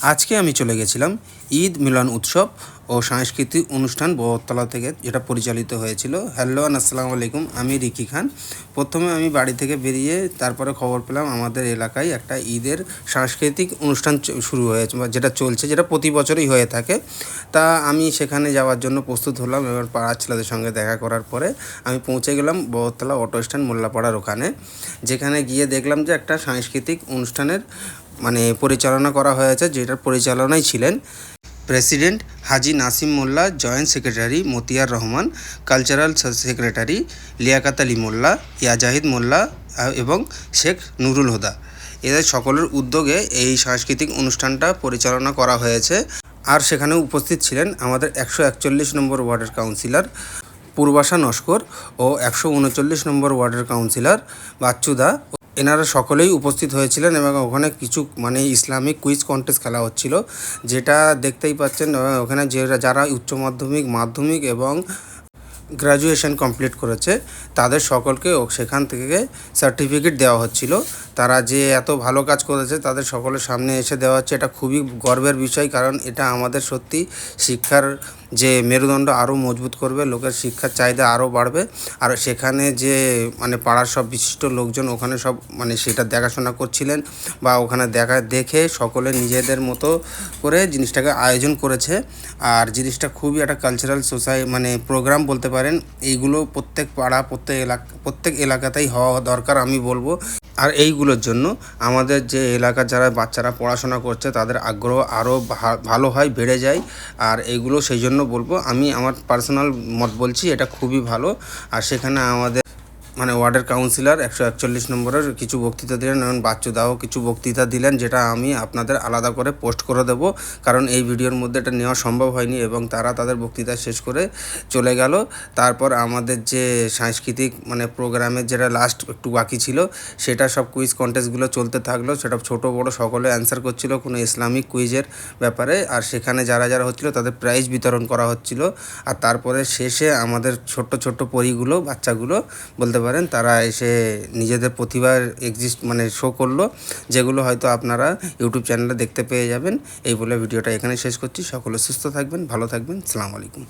আজকে আমি চলে গেছিলাম ঈদ মিলন উৎসব ও সাংস্কৃতিক অনুষ্ঠান বহরতলা থেকে, যেটা পরিচালিত হয়েছিল। হ্যালো আসসালামু আলাইকুম, আমি রিকি খান। প্রথমে আমি বাড়ি থেকে বেরিয়ে তারপরে খবর পেলাম আমাদের এলাকায় একটা ঈদের সাংস্কৃতিক অনুষ্ঠান শুরু হয়েছে, বা যেটা চলছে, যেটা প্রতি বছরই হয়ে থাকে। তা আমি সেখানে যাওয়ার জন্য প্রস্তুত হলাম। এবার পাড়ার ছেলেদের সঙ্গে দেখা করার পরে আমি পৌঁছে গেলাম বহরতলা অটো স্ট্যান্ড মোল্লাপাড়ার ওখানে, যেখানে গিয়ে দেখলাম যে একটা সাংস্কৃতিক অনুষ্ঠানের পরিচালনা করা হয়েছে, যেটার পরিচালনায় ছিলেন president Haji Nasim Molla, joint secretary Motiar Rahman, cultural secretary Liaquat Ali Molla, Yazahid Molla এবং শেখ নুরুল হুদা। এদের সকলের উদ্যোগে এই সাংস্কৃতিক অনুষ্ঠানটা পরিচালনা করা হয়েছে। আর সেখানে উপস্থিত ছিলেন আমাদের 141 নম্বর ওয়ার্ডের কাউন্সিলর পূর্বাশা নস্কর ও 139 নম্বর ওয়ার্ডের কাউন্সিলর বাচ্চুদা। এনারা সকলেই উপস্থিত হয়েছিলেন এবং ওখানে কিছু ইসলামিক কুইজ কন্টেস্ট খেলা হচ্ছিল, যেটা দেখতেই পাচ্ছেন। ওখানে যারা উচ্চ মাধ্যমিক, মাধ্যমিক এবং গ্র্যাজুয়েশন কমপ্লিট করেছে তাদের সকলকে সেখান থেকে সার্টিফিকেট দেওয়া হচ্ছিল। তারা যে এত ভালো কাজ করেছে তাদের সকলের সামনে এসে দেওয়া হচ্ছে। এটা খুবই গর্বের বিষয়, কারণ এটা আমাদের সত্যি শিক্ষার যে মেরুদণ্ড আরও মজবুত করবে, লোকের শিক্ষার চাহিদা আরও বাড়বে। আর সেখানে যে পাড়ার সব বিশিষ্ট লোকজন ওখানে সব সেটা দেখাশোনা করছিলেন, বা ওখানে দেখে সকলে নিজেদের মতো করে জিনিসটাকে আয়োজন করেছে। আর জিনিসটা খুবই একটা কালচারাল প্রোগ্রাম বলতে পারেন। এইগুলো প্রত্যেক পাড়া, প্রত্যেক এলাকাতেই হওয়া দরকার আমি বলবো। আর এইগুলোর জন্য আমাদের যে এলাকার যারা বাচ্চারা পড়াশোনা করছে তাদের আগ্রহ আরও ভালো হয়, বেড়ে যায়। আর এইগুলো সেই জন্য বলবো, আমি আমার পার্সোনাল মত বলছি, এটা খুবই ভালো। আর সেখানে আমাদের ওয়ার্ডের কাউন্সিলর 141 নম্বরের কিছু বক্তৃতা দিলেন এবং বাচ্চুদাও কিছু বক্তৃতা দিলেন, যেটা আমি আপনাদের আলাদা করে পোস্ট করে দেব, কারণ এই ভিডিওর মধ্যে এটা নেওয়া সম্ভব হয়নি। এবং তারা তাদের বক্তৃতা শেষ করে চলে গেল। তারপর আমাদের যে সাংস্কৃতিক প্রোগ্রামের যেটা লাস্ট একটু বাকি ছিল, সেটা সব কুইজ কন্টেস্টগুলো চলতে থাকলো। সেটা ছোট বড় সকলে অ্যান্সার করছিল কোনো ইসলামিক কুইজের ব্যাপারে। আর সেখানে যারা যারা হচ্ছিলো তাদের প্রাইজ বিতরণ করা হচ্ছিল। আর তারপরে শেষে আমাদের ছোট্ট ছোট্ট পরীগুলো, বাচ্চাগুলো বলতে পারেন, তারা এসে নিজেদের প্রতিভার শো করলো, যেগুলো হয়তো আপনারা ইউটিউব চ্যানেলে দেখতে পেয়ে যাবেন। এই বলে ভিডিওটা এখানে শেষ করছি। সকলে সুস্থ থাকবেন, ভালো থাকবেন। আসসালামু আলাইকুম।